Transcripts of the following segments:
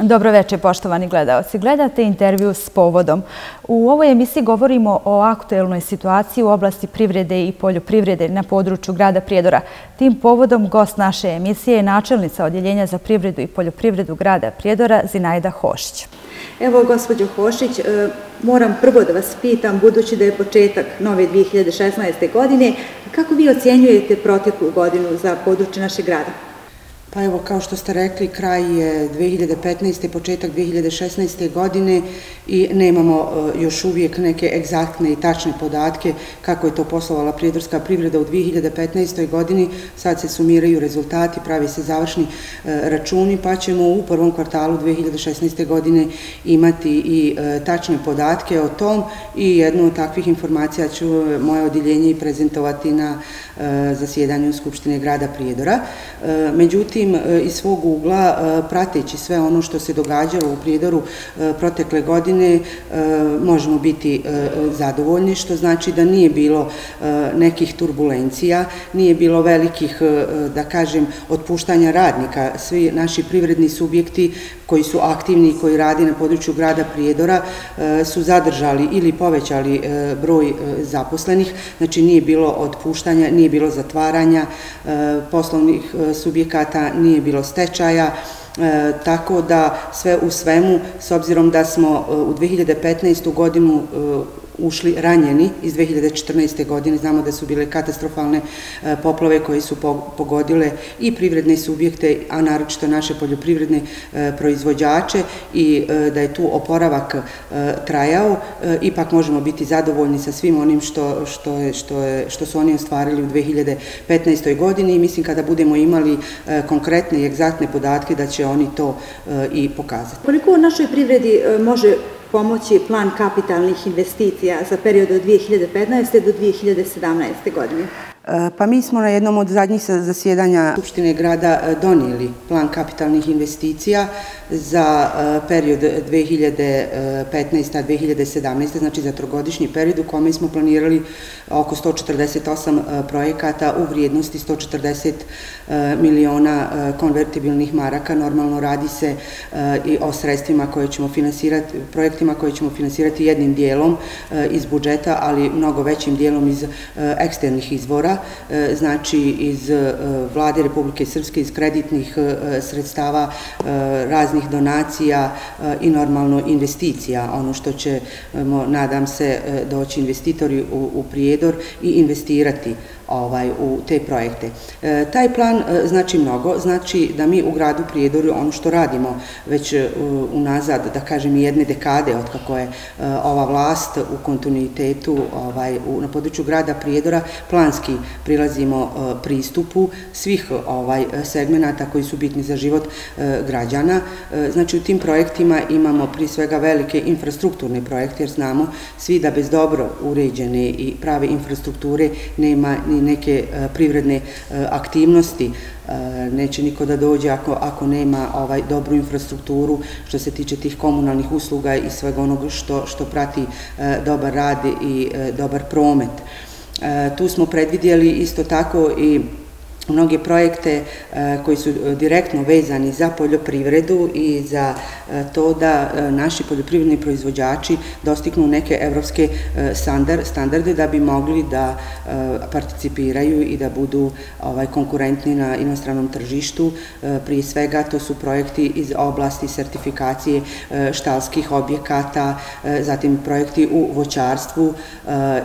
Dobroveče, poštovani gledaoci. Gledate intervju s povodom. U ovoj emisiji govorimo o aktuelnoj situaciji u oblasti privrede i poljoprivrede na području grada Prijedora. Tim povodom gost naše emisije je načelnica Odjeljenja za privredu i poljoprivredu grada Prijedora, Zinajda Hošić. Evo, gospođo Hošić, moram prvo da vas pitam, budući da je početak nove 2016. godine, kako vi ocjenjujete proteklu godinu za područje našeg grada? Pa evo, kao što ste rekli, kraj je 2015. početak 2016. godine i nemamo još uvijek neke egzaktne i tačne podatke kako je to poslovala prijedorska privreda u 2015. godini. Sad se sumiraju rezultati, pravi se završni računi, pa ćemo u prvom kvartalu 2016. godine imati i tačne podatke o tom i jednu od takvih informacija ću moje odjeljenje i prezentovati na zasjedanju Skupštine grada Prijedora. Međutim, iz svog ugla, prateći sve ono što se događalo u Prijedoru protekle godine, možemo biti zadovoljni, što znači da nije bilo nekih turbulencija, nije bilo velikih, da kažem, otpuštanja radnika. Svi naši privredni subjekti koji su aktivni i koji radi na području grada Prijedora su zadržali ili povećali broj zaposlenih, znači nije bilo otpuštanja, nije bilo zatvaranja poslovnih subjekata, nije bilo stečaja, tako da sve u svemu, s obzirom da smo u 2015. godinu ušli ranjeni iz 2014. godine, znamo da su bile katastrofalne poplave koje su pogodile i privredne subjekte, a naročito naše poljoprivredne proizvođače i da je tu oporavak trajao, ipak možemo biti zadovoljni sa svim onim što su oni ostvarili u 2015. godini i mislim kada budemo imali konkretne i egzaktne podatke da će oni to i pokazati. Koliko u našoj privredi može pomoći plan kapitalnih investicija za period od 2015. do 2017. godine? Pa mi smo na jednom od zadnjih zasjedanja Skupštine grada donijeli plan kapitalnih investicija za period 2015-2017, znači za trogodišnji period u kome smo planirali oko 148 projekata u vrijednosti 140 miliona konvertibilnih maraka. Normalno radi se i o sredstvima koje ćemo finansirati, projektima koje ćemo finansirati jednim dijelom iz budžeta, ali mnogo većim dijelom iz eksternih izvora, znači iz Vlade Republike Srpske, iz kreditnih sredstava, raznih donacija i normalno investicija, ono što će, nadam se, doći investitori u Prijedor i investirati u te projekte. Taj plan znači mnogo, znači da mi u gradu Prijedoru ono što radimo već unazad, da kažem, jedne dekade od kako je ova vlast u kontinuitetu na području grada Prijedora, planski prilazimo pristupu svih segmenata koji su bitni za život građana. Znači u tim projektima imamo prije svega velike infrastrukturne projekte jer znamo svi da bez dobro uređene i prave infrastrukture nema ni neke privredne aktivnosti, neće niko da dođe ako nema dobru infrastrukturu što se tiče tih komunalnih usluga i svega onoga što prati dobar rad i dobar promet. Tu smo predvidjeli isto tako i mnoge projekte koji su direktno vezani za poljoprivredu i za to da naši poljoprivredni proizvođači dostignu neke evropske standarde da bi mogli da participiraju i da budu konkurentni na inostranom tržištu. Prije svega to su projekti iz oblasti sertifikacije štalskih objekata, zatim projekti u voćarstvu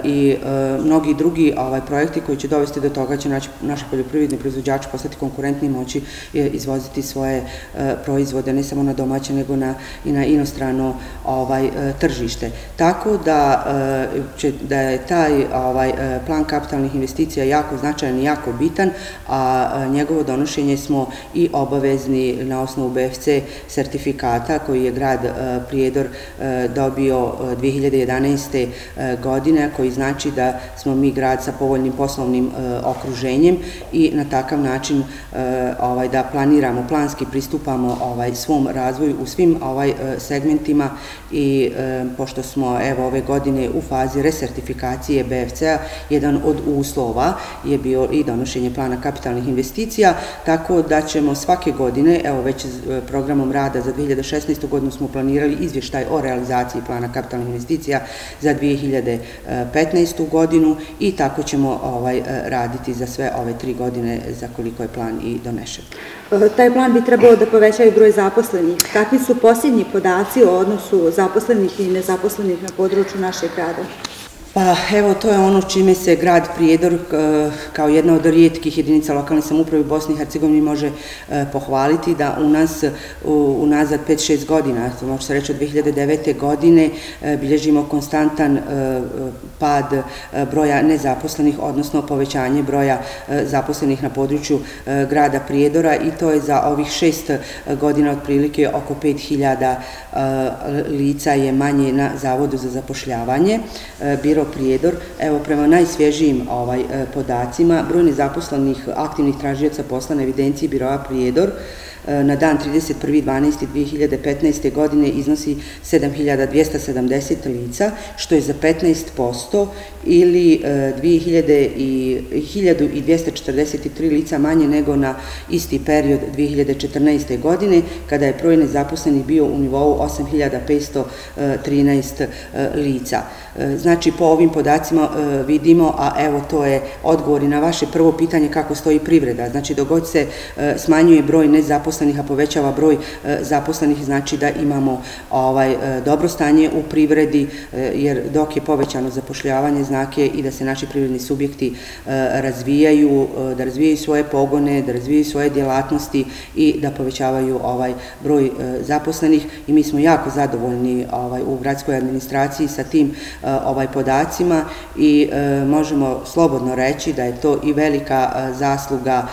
i mnogi drugi projekti koji će dovesti do toga će naši poljoprivredni proizvođači postati konkurentni i moći izvoziti svoje proizvode ne samo na domaće nego i na inostrano tržište. Tako da je taj plan kapitalnih investicija jako značajan i jako bitan, a njegovo donošenje smo i obavezni na osnovu BFC sertifikata koji je grad Prijedor dobio 2011. godine, koji znači da smo mi grad sa povoljnim poslovnim okruženjem i na takav način da planiramo, planski pristupamo svom razvoju u svim segmentima i pošto smo ove godine u fazi resertifikacije BFC-a, jedan od uslova je bio i donošenje plana kapitalnih investicija, tako da ćemo svake godine, već programom rada za 2016. godinu smo planirali izvještaj o realizaciji plana kapitalnih investicija za 2015. godinu i tako ćemo raditi za sve ove 3 godine za koliko je plan i donešen. Taj plan bi trebao da povećaju broj zaposlenih. Kakvi su posljednji podaci o odnosu zaposlenih i nezaposlenih na području našeg grada? Pa evo, to je ono čime se grad Prijedor kao jedna od rijetkih jedinica lokalne samouprave u Bosni i Hercegovini može pohvaliti da u nas unazad 5-6 godina, to može se reći od 2009. godine, bilježimo konstantan pad broja nezaposlenih, odnosno povećanje broja zaposlenih na području grada Prijedora i to je za ovih 6 godina otprilike oko 5000 lica je manje na Zavodu za zapošljavanje. Biro Prijedor, evo prema najsvježijim podacima, broj nezaposlenih aktivnih tražioca posla na evidenciji Biroa Prijedor na dan 31.12.2015. godine iznosi 7270 lica, što je za 15% ili 1243 lica manje nego na isti period 2014. godine, kada je broj nezaposlenih bio u nivou 8513 lica. Znači, po ovim podacima vidimo, a evo to je odgovor i na vaše prvo pitanje kako stoji privreda. Znači, dok god se smanjuje broj nezaposlenih, a povećava broj zaposlenih, znači da imamo dobro stanje u privredi, jer dok je povećano zapošljavanje, znak je i da se naši privredni subjekti razvijaju, da razvijaju svoje pogone, da razvijaju svoje djelatnosti i da povećavaju broj zaposlenih i mi smo jako zadovoljni u gradskoj administraciji sa tim podacima i možemo slobodno reći da je to i velika zasluga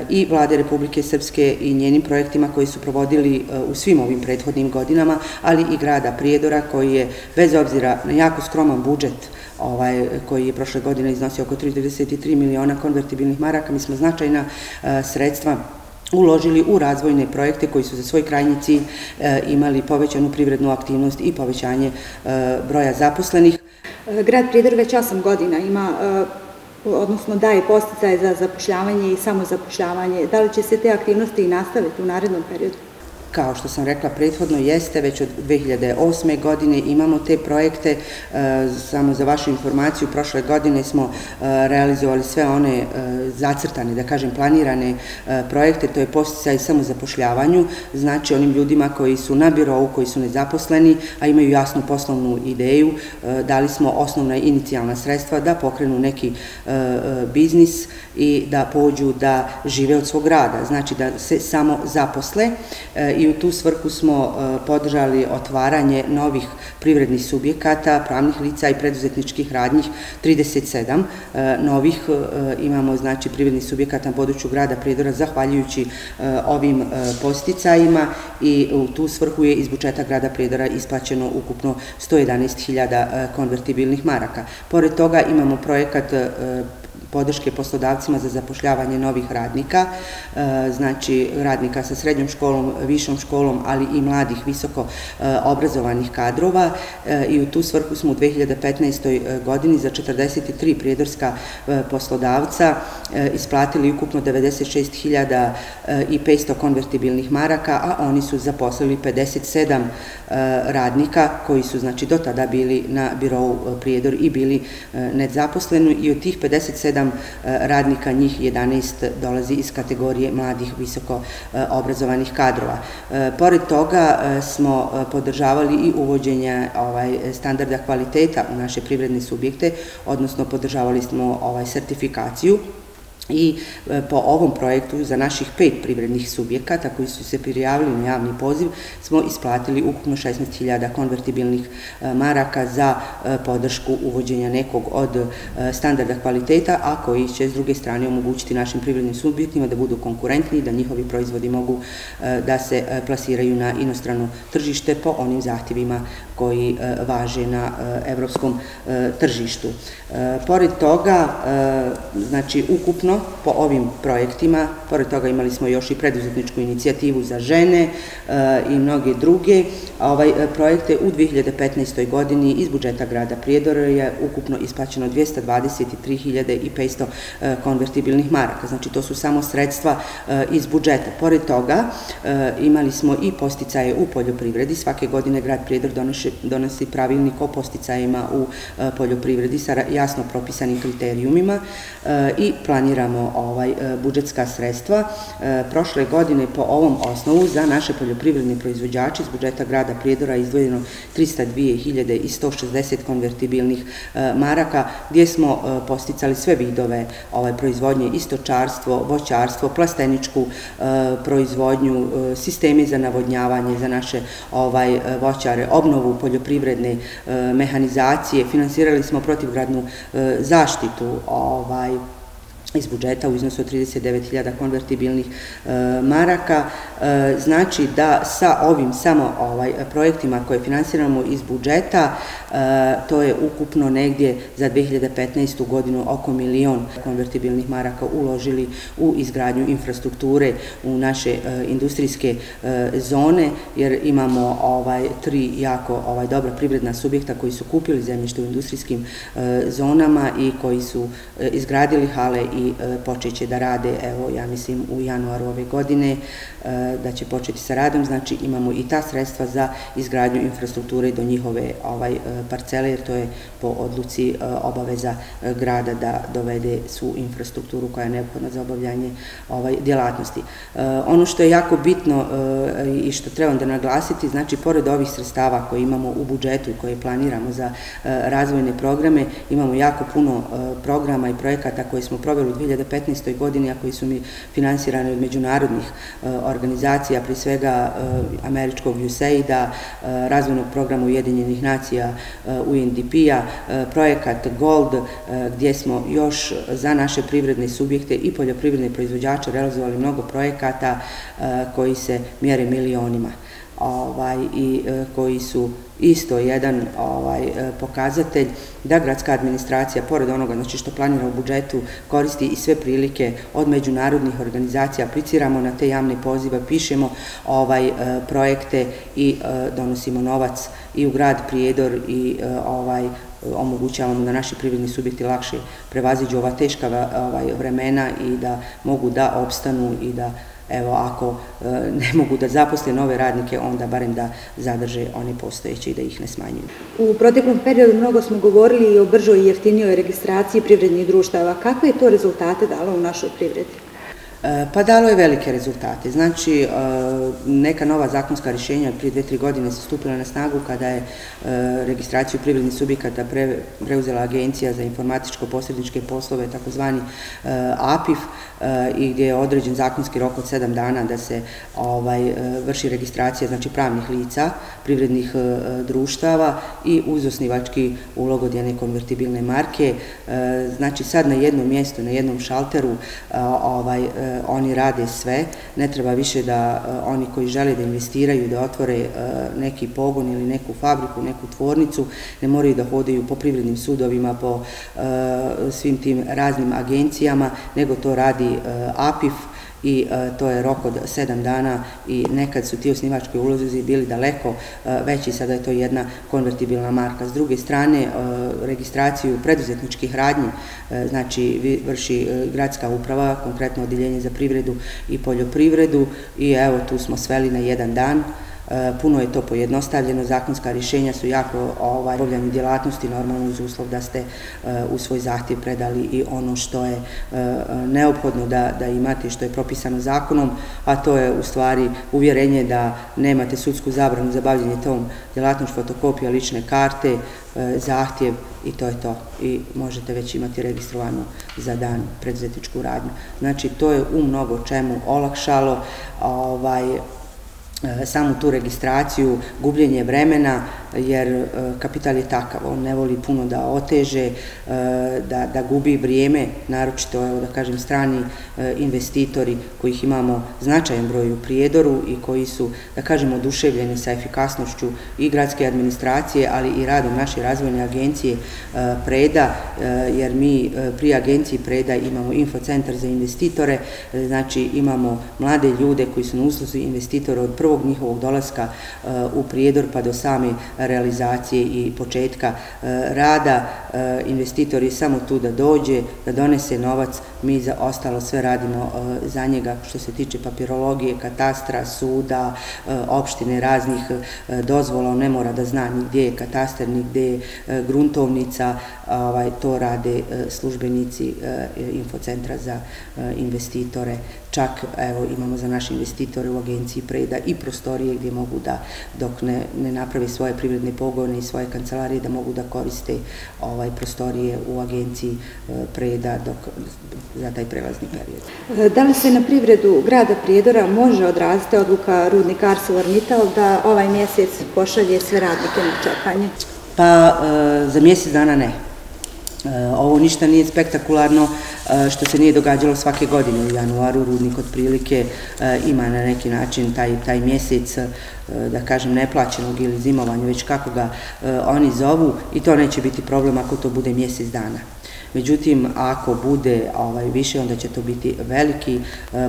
i Vlade Republike Srpske i njenim projektima koji su provodili u svim ovim prethodnim godinama, ali i grada Prijedora koji je, bez obzira na jako skroman budžet koji je prošle godine iznosio oko 33 miliona konvertibilnih maraka, mi smo značajna sredstva uložili u razvojne projekte koji su za svoj krajnji cilj imali povećanu privrednu aktivnost i povećanje broja zaposlenih. Grad Prijedor već 8 godina ima, odnosno daje podsticaje za zapošljavanje i samozapošljavanje. Da li će se te aktivnosti i nastaviti u narednom periodu? Kao što sam rekla prethodno, jeste, već od 2008. godine imamo te projekte. Samo za vašu informaciju, prošle godine smo realizovali sve one zacrtane, da kažem planirane projekte, to je podsticaj samozapošljavanju, znači onim ljudima koji su na birou, koji su nezaposleni, a imaju jasnu poslovnu ideju, dali smo osnovna inicijalna sredstva da pokrenu neki biznis i da pođu da žive od svog rada, znači da se samo zaposle i u tu svrhu smo podržali otvaranje novih privrednih subjekata, pravnih lica i preduzetničkih radnjih, 37 novih imamo, znači, privrednih subjekata na području grada Prijedora zahvaljujući ovim podsticajima i u tu svrhu je iz budžeta grada Prijedora isplaćeno ukupno 111.000 konvertibilnih maraka. Pored toga imamo projekat podrške poslodavcima za zapošljavanje novih radnika, znači radnika sa srednjom školom, višom školom, ali i mladih visoko obrazovanih kadrova i u tu svrhu smo u 2015. godini za 43 prijedorska poslodavca isplatili ukupno 96.500 konvertibilnih maraka, a oni su zaposlili 57 radnika koji su, znači, do tada bili na birou Prijedor i bili nezaposleni i od tih 57 radnika, njih 11 dolazi iz kategorije mladih visoko obrazovanih kadrova. Pored toga smo podržavali i uvođenje standarda kvaliteta u naše privredne subjekte, odnosno podržavali smo sertifikaciju. I po ovom projektu za naših 5 privrednih subjekata koji su se prijavili na javni poziv smo isplatili ukupno 16.000 konvertibilnih maraka za podršku uvođenja nekog od standarda kvaliteta, a koji će s druge strane omogućiti našim privrednim subjektima da budu konkurentni i da njihovi proizvodi mogu da se plasiraju na inostrano tržište po onim zahtjevima koji važe na evropskom tržištu. Pored toga, znači, ukupno ukupno po ovim projektima, pored toga imali smo još i preduzetničku inicijativu za žene i mnoge druge projekte. U 2015. godini iz budžeta grada Prijedora je ukupno isplaćeno 223.500 konvertibilnih maraka. Znači to su samo sredstva iz budžeta. Pored toga imali smo i posticaje u poljoprivredi. Svake godine grad Prijedor donosi pravilnik o posticajima u poljoprivredi sa jasno propisanim kriterijumima i planiramo budžetska sredstva. Prošle godine po ovom osnovu za naše poljoprivredne proizvođače iz budžeta grada Prijedora je izdvojeno 302.160 konvertibilnih maraka, gdje smo posticali sve vidove proizvodnje, i stočarstvo, voćarstvo, plasteničku proizvodnju, sistemi za navodnjavanje za naše voćare, obnovu poljoprivredne mehanizacije, finansirali smo protivgradnu zaštitu iz budžeta u iznosu od 39.000 konvertibilnih maraka. Znači da sa ovim samo projektima koje finansiramo iz budžeta, to je ukupno negdje za 2015. godinu oko 1.000.000 konvertibilnih maraka uložili u izgradnju infrastrukture u naše industrijske zone, jer imamo 3 jako dobra privredna subjekta koji su kupili zemljište u industrijskim zonama i koji su izgradili hale i počet će da rade, evo ja mislim u januaru ove godine da će početi sa radom. Znači imamo i ta sredstva za izgradnju infrastrukture do njihove parcele, jer to je po odluci obaveza grada da dovede svu infrastrukturu koja je neophodna za obavljanje djelatnosti. Ono što je jako bitno i što trebam da naglasiti, znači pored ovih sredstava koje imamo u budžetu i koje planiramo za razvojne programe, imamo jako puno programa i projekata koje smo proveli u 2015. godini, a koji su mi finansirani od međunarodnih organizacija, pri svega američkog USAID-a, razvojnog programa Ujedinjenih nacija UNDP-a, projekat GOLD, gdje smo još za naše privredne subjekte i poljoprivredne proizvođače realizovali mnogo projekata koji se mjere milionima i koji su isto jedan pokazatelj da gradska administracija, pored onoga znači što planira u budžetu, koristi i sve prilike od međunarodnih organizacija, apliciramo na te javne pozive, pišemo projekte i donosimo novac i u grad Prijedor i omogućavamo da naši privredni subjekti lakše prevaziđu ova teška vremena i da mogu da opstanu i da, evo, ako ne mogu da zaposle nove radnike, onda barem da zadrže one postojeće i da ih ne smanjuju. U proteklom periodu mnogo smo govorili i o bržoj i jeftinijoj registraciji privrednih društava. Kakve je to rezultate dalo u našoj privredi? Pa dalo je velike rezultate. Znači, neka nova zakonska rješenja prije 2-3 godine su stupila na snagu kada je registraciju privrednih subjekata preuzela Agencija za informatičko-posredničke poslove, takozvani APIF, i gdje je određen zakonski rok od 7 dana da se vrši registracija, znači pravnih lica, privrednih društava i uz osnivački ulog od jedne konvertibilne marke. Znači sad na jednom mjestu, na jednom šalteru oni rade sve, ne treba više da oni koji žele da investiraju, da otvore neki pogon ili neku fabriku, neku tvornicu, ne moraju da hodaju po privrednim sudovima, po svim tim raznim agencijama, nego to radi APIF i to je rok od 7 dana i nekad su ti osnivački ulozi bili daleko veći, sada je to jedna konvertibilna marka. S druge strane, registraciju preduzetničkih radnji, znači vrši gradska uprava, konkretno Odjeljenje za privredu i poljoprivredu, i evo tu smo sveli na 1 dan. Puno je to pojednostavljeno, zakonska rješenja su jako obavljanje djelatnosti, normalno uz uslov da ste u svoj zahtjev predali i ono što je neophodno da imate, što je propisano zakonom, a to je u stvari uvjerenje da nemate sudsku zabranu za bavljenje tom djelatnošću, fotokopija lične karte, zahtjev i to je to. I možete već imati registrovanu za dan preduzetničku radnju. Znači to je u mnogo čemu olakšalo samu tu registraciju, gubljenje vremena jer kapital je takav, on ne voli puno da oteže, da gubi vrijeme, naročito, evo da kažem, strani investitori kojih imamo značajan broj u Prijedoru i koji su, da kažem, oduševljeni sa efikasnošću i gradske administracije, ali i radom naše razvojne agencije Preda, jer mi pri agenciji Preda imamo infocentar za investitore, znači imamo mlade ljude koji su na usluzi investitora od prvog njihovog dolaska u Prijedor pa do same realizacije i početka rada. Investitor je samo tu da dođe, da donese novac, mi za ostalo sve radimo za njega što se tiče papirologije, katastra, suda, opštine, raznih dozvola, on ne mora da zna ni gdje je katastar, ni gdje je gruntovnica, to rade službenici infocentra za investitore. Čak, evo, imamo za naše investitore u agenciji Preda i prostorije gdje mogu da, dok ne napravi svoje privredne pogone i svoje kancelarije, da mogu da koriste prostorije u agenciji Preda za taj prelazni period. Da li se na privredu grada Prijedora može odraziti odluka rudnika ArcelorMittal da ovaj mjesec pošalje sve radnike na čekanje? Pa, za mjesec dana ne. Ovo ništa nije spektakularno što se nije događalo svake godine u januaru. Rudnik otprilike ima na neki način taj mjesec, da kažem, neplaćenog ili zimovanja, već kako ga oni zovu, i to neće biti problem ako to bude mjesec dana. Međutim, ako bude više, onda će to biti veliki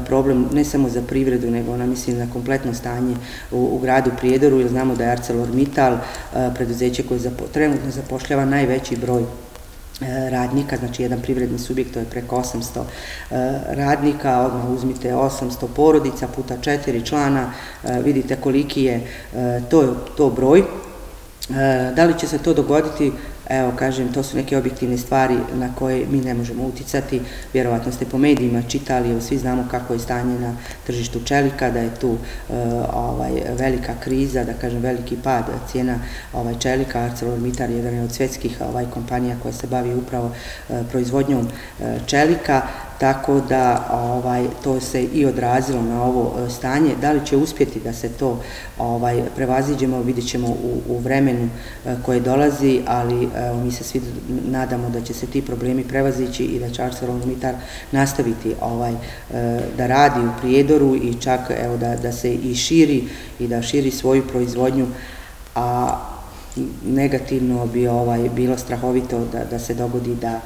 problem, ne samo za privredu, nego mislim na kompletno stanje u gradu Prijedoru, jer znamo da je ArcelorMittal preduzeće koje trenutno zapošljava najveći broj radnika, znači jedan privredni subjekt, to je preko 800 radnika, odmah uzmite 800 porodica puta 4 člana, vidite koliki je to broj. Da li će se to dogoditi? Evo, kažem, to su neke objektivne stvari na koje mi ne možemo uticati. Vjerovatno ste po medijima čitali, svi znamo kako je stanje na tržištu čelika, da je tu velika kriza, da kažem, veliki pad cijena čelika. ArcelorMittal je jedan od svjetskih kompanija koja se bavi upravo proizvodnjom čelika, tako da to se i odrazilo na ovo stanje. Da li će uspjeti da se to prevaziđemo, vidjet ćemo u vremenu koje dolazi, ali mi se svi nadamo da će se ti problemi prevazići i da će ArcelorMittal nastaviti da radi u Prijedoru i čak da se i širi i da širi svoju proizvodnju, a negativno bi bilo strahovito da se dogodi da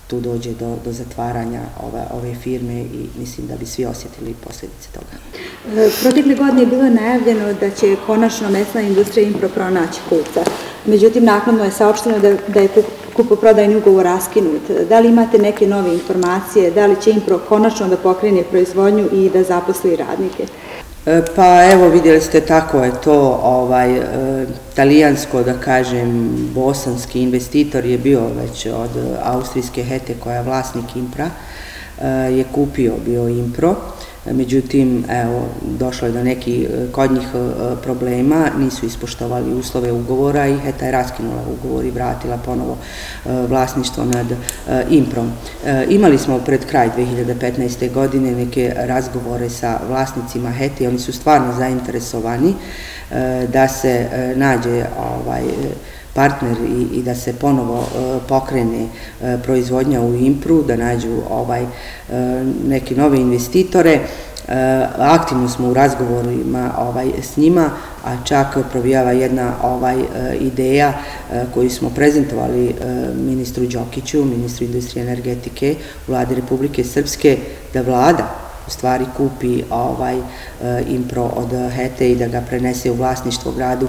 tu dođe do zatvaranja ove firme i mislim da bi svi osjetili posljedice toga. Protekle godine je bilo najavljeno da će konačno mesna industrija Impro pronaći kupca. Međutim, naknadno je saopšteno da je kupoprodajni ugovor raskinut. Da li imate neke nove informacije? Da li će Impro konačno da pokrene proizvodnju i da zaposli radnike? Pa evo, vidjeli ste, tako je to, talijansko, da kažem, bosanski investitor je bio već od austrijske Hete, koja je vlasnik Impra, je kupio bio Impro. Međutim, evo, došlo je do nekih kod njih problema, nisu ispoštovali uslove ugovora i Heta je raskinula ugovor i vratila ponovo vlasništvo nad Improm. Imali smo pred kraj 2015. godine neke razgovore sa vlasnicima Hete i oni su stvarno zainteresovani da se nađe partner i da se ponovo pokrene proizvodnja u Impru, da nađu neke nove investitore. Aktivno smo u razgovorima s njima, a čak provijava jedna ideja koju smo prezentovali ministru Đokiću, ministru industrije i energetike Vlade Republike Srpske, da vlada u stvari kupi Impro od Hete i da ga prenese u vlasništvo gradu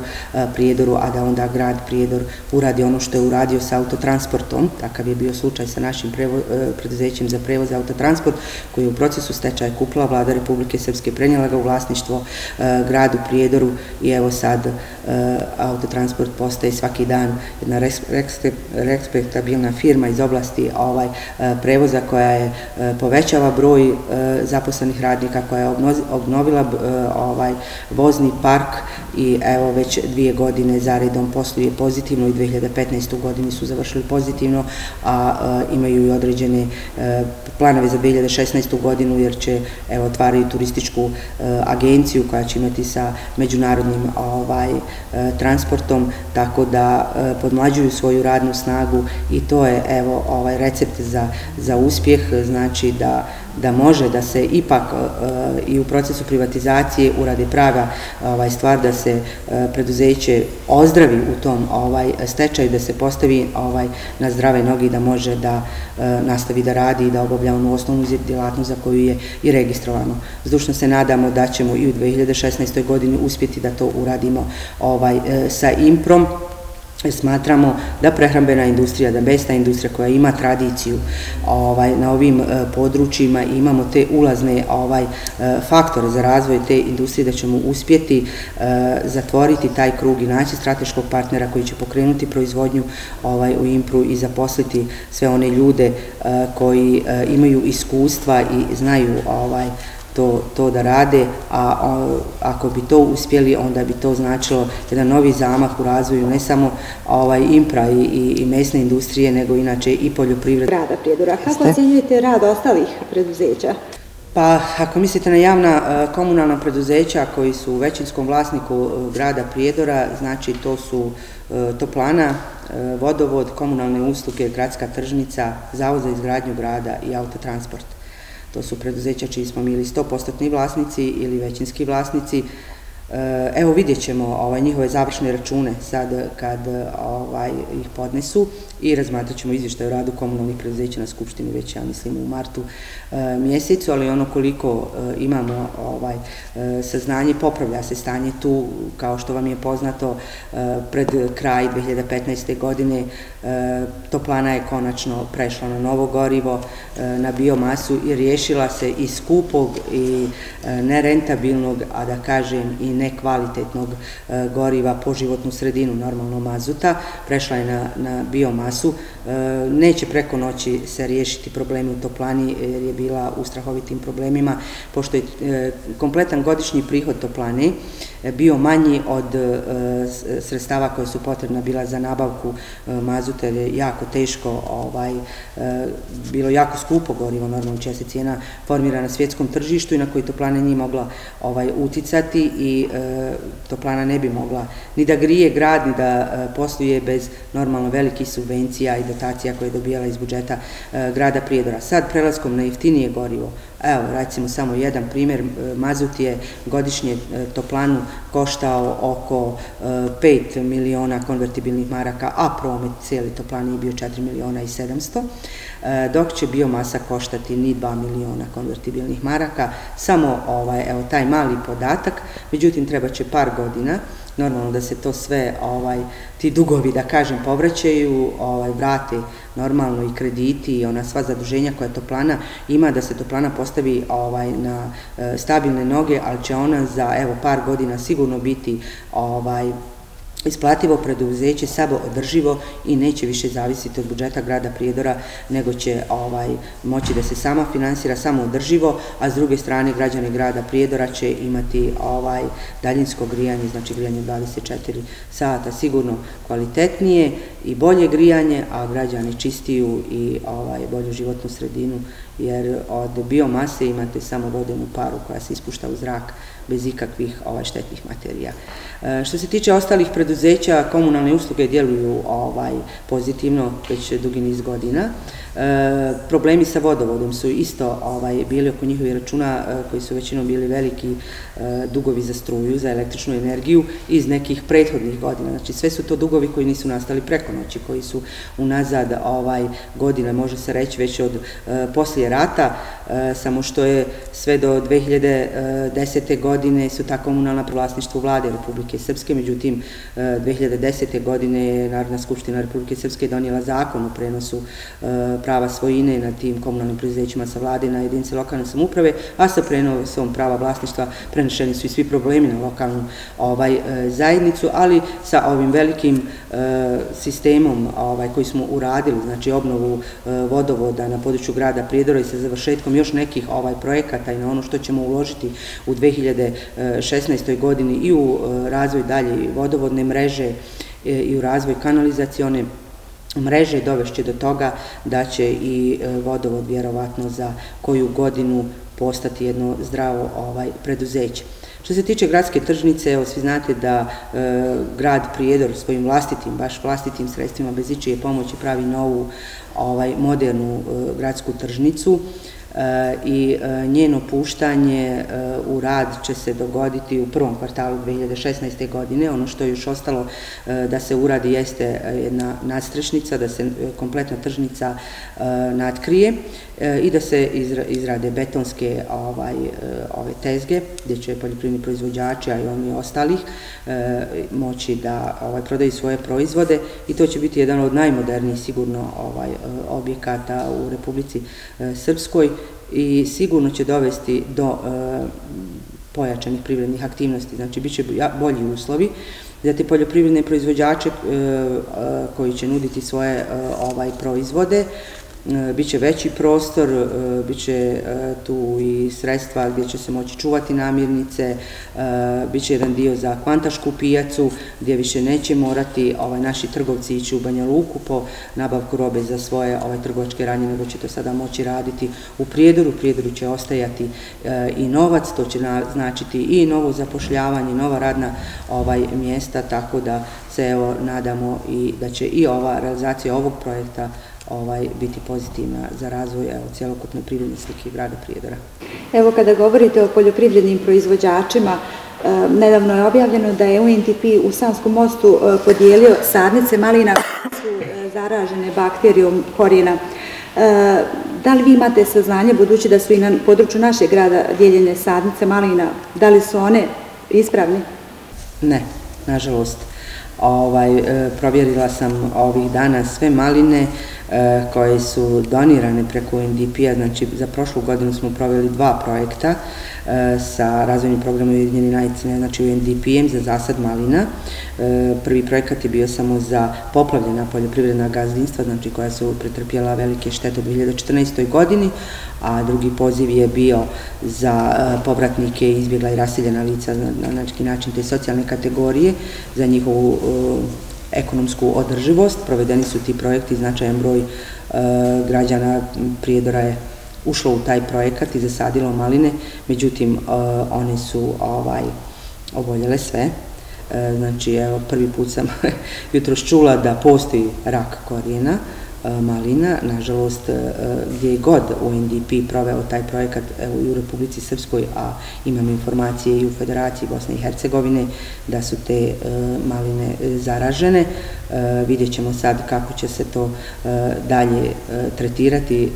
Prijedoru, a da onda grad Prijedor uradi ono što je uradio sa autotransportom. Takav je bio slučaj sa našim preduzećem za prevoz Autotransport, koji je u procesu stečaja kupila Vlada Republike Srpske, prenijela ga u vlasništvo gradu Prijedoru i evo sad Autotransport postaje svaki dan jedna respektabilna firma iz oblasti prevoza koja povećava broj zaposlenih zaposlenih radnika, koja je obnovila vozni park i evo već 2 godine zaredom posluje pozitivno i 2015. godinu su završili pozitivno, a imaju i određene planove za 2016. godinu jer će otvaraju turističku agenciju koja će imati sa međunarodnim transportom, tako da podmlađuju svoju radnu snagu i to je recept za uspjeh, znači da može da se ipak i u procesu privatizacije uradi prava stvar, da se preduzeće ozdravi u tom stečaju, da se postavi na zdrave noge i da može da nastavi da radi i da obavlja onu osnovnu djelatnost za koju je i registrovano. Zdušno se nadamo da ćemo i u 2016. godini uspjeti da to uradimo sa IMPROM. Smatramo da prehrambena industrija, da mesna industrija koja ima tradiciju na ovim područjima i imamo te ulazne faktore za razvoj te industrije, da ćemo uspjeti zatvoriti taj krug i naći strateškog partnera koji će pokrenuti proizvodnju u IMPRU i zaposliti sve one ljude koji imaju iskustva i znaju to da rade, a ako bi to uspjeli, onda bi to značilo jedan novi zamah u razvoju ne samo IMPRA i mesne industrije, nego inače i poljoprivrede. Grada Prijedora. Kako ocjenjujete rad ostalih preduzeća? Pa, ako mislite na javna komunalna preduzeća koji su u većinskom vlasniku grada Prijedora, znači to su toplana, vodovod, komunalne usluge, gradska tržnica, Zavod za izgradnju grada i autotransport. To su preduzeća čiji smo bili 100% vlasnici ili većinski vlasnici. Evo vidjet ćemo njihove završne račune sad kad ih podnesu i razmatrat ćemo izvještaj o radu komunalnih preduzeća na Skupštini već, ja mislim, u martu mjesecu, ali ono koliko imamo saznanje, popravlja se stanje tu, kao što vam je poznato, pred kraj 2015. godine toplana je konačno prešla na novo gorivo, na biomasu i riješila se i skupog i nerentabilnog, a da kažem i nekvalitetnog goriva po životnu sredinu, normalno mazuta, prešla je na biomasu. Neće preko noći se riješiti problemi u toplani jer je bila u strahovitim problemima, pošto je kompletan godišnji prihod toplane bio manji od sredstava koje su potrebna bila za nabavku mazuta, jer je jako teško, bilo jako skupo gorivo, normalno čija se cijena formira na svjetskom tržištu i na koji toplana nije mogla uticati i toplana ne bi mogla ni da grije grad, ni da posluje bez normalno velikih subvencija i dotacija koje je dobijala iz budžeta grada Prijedora. Sad prelaskom na jeftinije gorivo, evo recimo samo jedan primjer, mazut je godišnje toplanu koštao oko 5 miliona konvertibilnih maraka, a promet cijeli toplani je bio 4 miliona i 700, dok će biomasa koštati ni 2 miliona konvertibilnih maraka, samo evo taj mali podatak, međutim treba će par godina, normalno da se to sve, ti dugovi, da kažem, povraćaju, vrate normalno i krediti i ona sva zaduženja koja toplana ima, da se toplana postavi na stabilne noge, ali će ona za evo par godina sigurno biti isplativo preduzeće, samoodrživo i neće više zavisiti od budžeta grada Prijedora, nego će moći da se sama finansira samoodrživo, a s druge strane građani grada Prijedora će imati daljinsko grijanje, znači grijanje 24 sata, sigurno kvalitetnije i bolje grijanje, a građani čistiju i bolju životnu sredinu, jer od biomase imate samo vodenu paru koja se ispušta u zrak bez ikakvih štetnih materija. Što se tiče ostalih preduzeća, komunalne usluge djeluju pozitivno već dugi niz godina. Problemi sa vodovodom su isto bili oko njihovih računa koji su većinom bili veliki dugovi za struju, za električnu energiju iz nekih prethodnih godina. Znači sve su to dugovi koji nisu nastali preko noći, koji su unazad godine, može se reći već od poslije rata, samo što je sve do 2010. godine su ta komunalna vlasništvo vlade Republike Srpske, međutim 2010. godine je Narodna skupština Republike Srpske donijela zakon o prenosu prava svojine na tim komunalnim preduzećima sa vlade na jedinice lokalne samouprave, a sa prenosom prava vlasništva prenešeni su i svi problemi na lokalnu zajednicu, ali sa ovim velikim sistemom koji smo uradili, znači obnovu vodovoda na području grada Prijedora i sa završetkom još nekih projekata i na ono što ćemo uložiti u 2016. godini i u razvoj dalje vodovodne mreže i u razvoj kanalizacione mreže dovešće do toga da će i vodovod vjerovatno za koju godinu postati jedno zdravo preduzeće. Što se tiče gradske tržnice, evo svi znate da grad Prijedor svojim baš vlastitim sredstvima bez ičije pomoći pravi novu modernu gradsku tržnicu i njeno puštanje u rad će se dogoditi u prvom kvartalu 2016. godine. Ono što je još ostalo da se uradi jeste jedna nadstrešnica, da se kompletna tržnica natkrije i da se izrade betonske ove tezge gdje će poljoprivredni proizvođači, a i oni ostalih moći da prodaju svoje proizvode i to će biti jedan od najmodernijih sigurno objekata u Republici Srpskoj i sigurno će dovesti do pojačanih privrednih aktivnosti, znači bit će bolji uslovi za te poljoprivredne proizvođače koji će nuditi svoje proizvode. Biće veći prostor, biće tu i sredstva gdje će se moći čuvati namirnice, biće jedan dio za kvantašku pijacu gdje više neće morati naši trgovci ići u Banja Luku po nabavku robe za svoje trgovačke radnje, nego će to sada moći raditi u Prijedoru. U Prijedoru će ostajati i novac, to će značiti i novo zapošljavanje, nova radna mjesta, tako da se evo nadamo i da će i ova realizacija ovog projekta biti pozitivna za razvoj cjelokupne privredne slike grada Prijedora. Evo kada govorite o poljoprivrednim proizvođačima, nedavno je objavljeno da je UNDP u Sanskom Mostu podijelio sadnice malina koje su zaražene bakterijom korijena. Da li vi imate saznanje, budući da su i na području našeg grada dijeljene sadnice malina, da li su one ispravne? Ne, nažalost. Provjerila sam ovih dana sve maline koje su donirane preko UNDP-a, znači za prošlu godinu smo proveli 2 projekta sa razvojnim programom Ujedinjenih nacija, znači UNDP-em za zasad malina. Prvi projekat je bio samo za poplavljena poljoprivredna gazdinstva, znači koja su pretrpjela velike štete u 2014. godini, a drugi poziv je bio za povratnike izbjegla i raseljena lica na neki način te socijalne kategorije za njihovu ekonomsku održivost. Provedeni su ti projekti, značajan broj građana Prijedora je ušlo u taj projekat i zasadilo maline, međutim one su oboljele sve. Znači, evo, prvi put sam jutros čula da postoji rak korijena malina. Nažalost, gdje je god UNDP proveo taj projekat i u Republici Srpskoj, a imamo informacije i u Federaciji Bosne i Hercegovine da su te maline zaražene. Vidjet ćemo sad kako će se to dalje tretirati.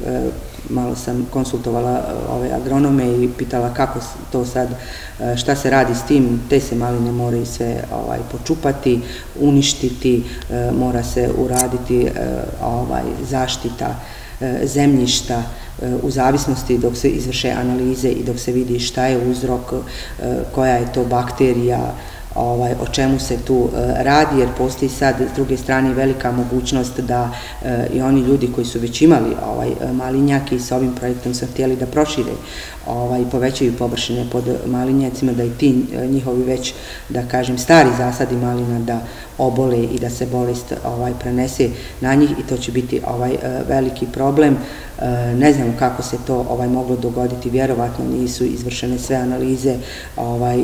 Malo sam konsultovala ove agronome i pitala kako to sad, šta se radi s tim, te se maline moraju sve počupati, uništiti, mora se uraditi zaštita zemljišta u zavisnosti dok se izvrše analize i dok se vidi šta je uzrok, koja je to bakterija, o čemu se tu radi, jer postoji sad s druge strane velika mogućnost da i oni ljudi koji su već imali malinjake i sa ovim projektom su htjeli da prošire i povećaju površine pod malinjacima, da i ti njihovi već, da kažem, stari zasadi malina da obole i da se bolest prenese na njih i to će biti veliki problem. Ne znamo kako se to moglo dogoditi, vjerovatno nisu izvršene sve analize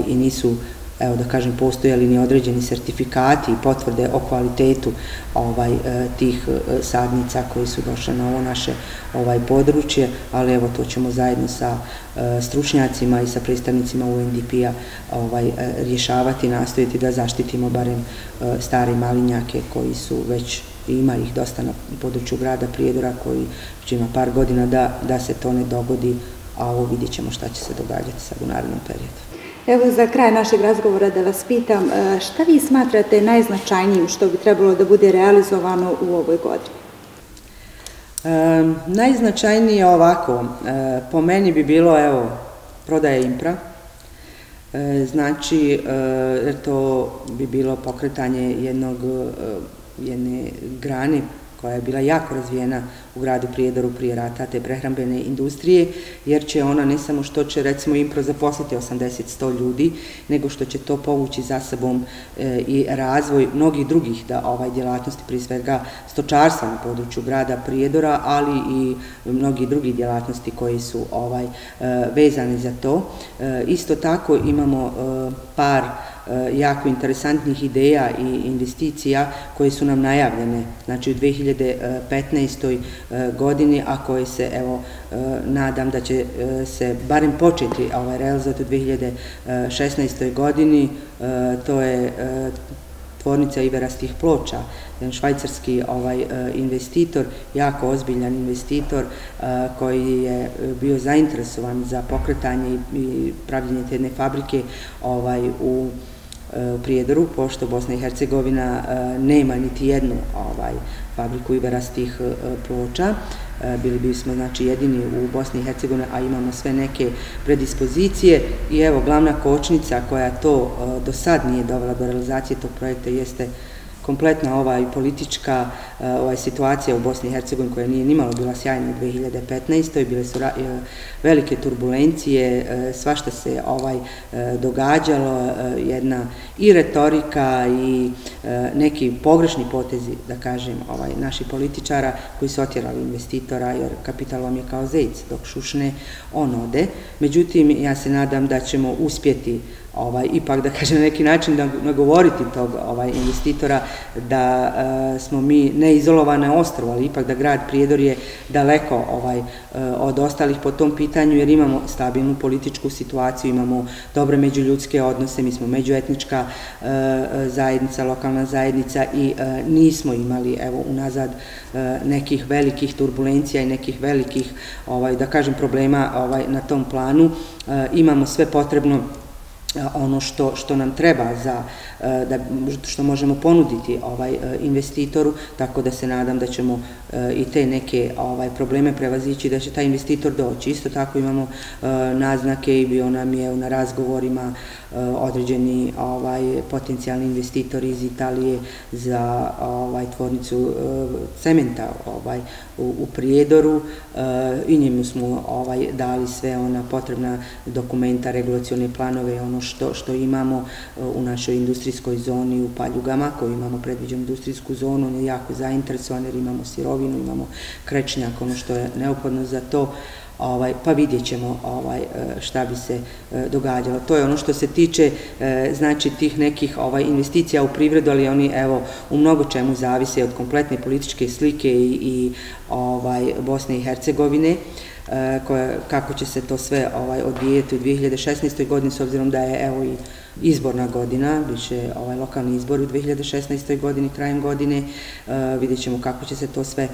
i nisu, evo da kažem, postojali ni određeni sertifikati i potvrde o kvalitetu tih sadnica koji su došle na ovo naše područje, ali evo to ćemo zajedno sa stručnjacima i sa predstavnicima UNDP-a rješavati, nastojati da zaštitimo barem stare malinjake koji su već, ima ih dosta na području grada Prijedora koji već ima par godina da se to ne dogodi, a ovo vidjet ćemo šta će se događati sad u narednom periodu. Evo za kraj našeg razgovora da vas pitam, šta vi smatrate najznačajnijim što bi trebalo da bude realizovano u ovoj godini? Najznačajnije ovako, po meni bi bilo, evo, prodaja Impra, znači, to bi bilo pokretanje jedne grane koja je bila jako razvijena u gradu Prijedoru prije rata, te prehrambene industrije, jer će ona ne samo što će, recimo, Impro zaposliti 80-100 ljudi, nego što će to povući za sobom i razvoj mnogih drugih djelatnosti, prije svega stočarstva na području grada Prijedora, ali i mnogi drugi djelatnosti koji su vezani za to. Isto tako imamo par jako interesantnih ideja i investicija koje su nam najavljene, znači u 2015. godini, a koje se, evo, nadam da će se barem početi realizovati u 2016. godini. To je tvornica iverastih ploča, jedan švajcarski investitor, jako ozbiljan investitor koji je bio zainteresovan za pokretanje i pravljenje te jedne fabrike u Prijedoru, pošto Bosna i Hercegovina nema niti jednu fabriku iverastih ploča. Bili bismo, znači, jedini u Bosni i Hercegovini, a imamo sve neke predispozicije i evo, glavna kočnica koja to do sad nije dovela do realizacije tog projekta jeste kompletna politička situacija u Bosni i Hercegovini, koja nije nimalo bila sjajna u 2015. Bile su velike turbulencije, svašta se događalo, jedna i retorika i neki pogrešni potezi, da kažem, naših političara koji su otjerali investitora, jer kapital vam je kao zec, dok šušne on ode. Međutim, ja se nadam da ćemo uspjeti ipak, da kažem, na neki način da nagovoriti tog investitora da smo mi ne izolovane ostrvo, ali ipak da grad Prijedor je daleko od ostalih po tom pitanju, jer imamo stabilnu političku situaciju, imamo dobre međuljudske odnose, mi smo međuetnička zajednica, lokalna zajednica i nismo imali, evo, unazad nekih velikih turbulencija i nekih velikih, da kažem, problema na tom planu. Imamo sve potrebno, ono što nam treba što možemo ponuditi investitoru, tako da se nadam da ćemo i te neke probleme prevazići, da će taj investitor doći. Isto tako imamo naznake i bio nam je na razgovorima određeni potencijalni investitori iz Italije za tvornicu cementa u Prijedoru i njemu smo dali sve ona potrebna dokumenta, regulacione planove, ono što imamo u našoj industrijskoj zoni u Paljugama, koju imamo predviđenu industrijsku zonu. On je jako zainteresovan jer imamo sirovinu, imamo krečnjak, ono što je neophodno za to, pa vidjet ćemo šta bi se događalo. To je ono što se tiče, znači, tih nekih investicija u privredu, ali oni, evo, u mnogo čemu zavise od kompletne političke slike i Bosne i Hercegovine, kako će se to sve odvijeti u 2016. godini, s obzirom da je, evo, i izborna godina, bit će lokalni izbor u 2016. godini, krajem godine, vidjet ćemo kako će se to sve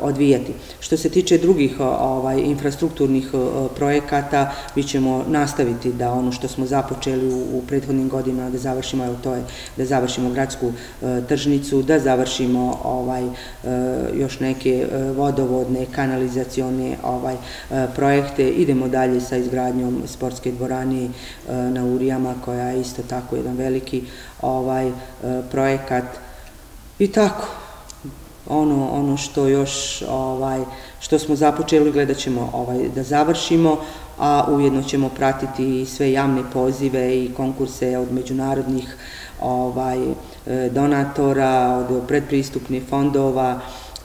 odvijati. Što se tiče drugih infrastrukturnih projekata, mi ćemo nastaviti da ono što smo započeli u prethodnim godinama da završimo, evo, to je da završimo gradsku tržnicu, da završimo još neke vodovodne, kanalizacione projekte, idemo dalje sa izgradnjom sportske dvorane na Urijama, koja je isto tako jedan veliki projekat i tako. Ono što još, što smo započeli, gledat ćemo da završimo, a ujedno ćemo pratiti i sve javne pozive i konkurse od međunarodnih donatora, od predpristupnih fondova,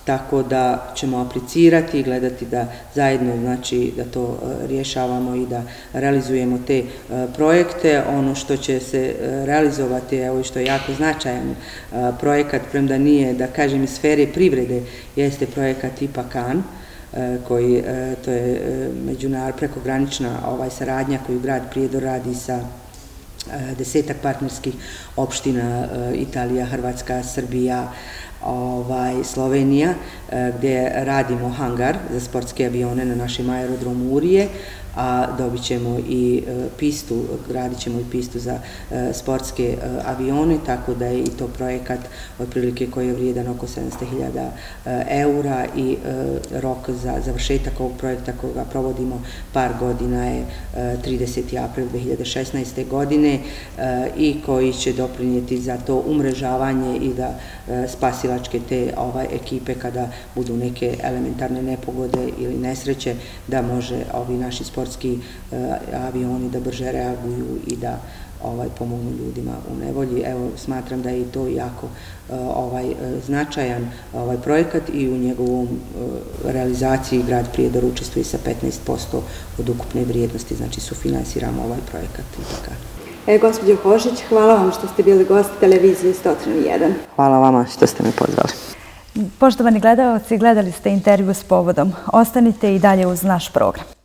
tako da ćemo aplicirati i gledati da zajedno, znači, da to rješavamo i da realizujemo te projekte. Ono što će se realizovati, evo, što je jako značajan projekat, premda nije, da kažem, iz sfere privrede, jeste projekat IPA KAN, koji, to je prekogranična saradnja koju grad Prijedor radi sa 10-ak partnerskih opština, Italija, Hrvatska, Srbija, Slovenija, gdje radimo hangar za sportske avione na našem aerodromu Urije, a dobit ćemo i pistu, gradit ćemo i pistu za sportske avione, tako da je i to projekat otprilike koji je vrijedan oko 700.000 eura i rok za završetak ovog projekta koga provodimo par godina je 30. april 2016. godine i koji će doprinijeti za to umrežavanje i da spasilačke te ekipe kada budu neke elementarne nepogode ili nesreće, da može ovi naši sportski avioni da brže reaguju i da pomognu ljudima u nevolji. Evo, smatram da je i to jako značajan projekat i u njegovom realizaciji grad Prijedor učestvuje sa 15% od ukupne vrijednosti, znači sufinansiramo ovaj projekat. Gospođo Hošić, hvala vam što ste bili gost televizije 103.1. Hvala vama što ste me pozvali. Poštovani gledalci, gledali ste intervju s povodom. Ostanite i dalje uz naš program.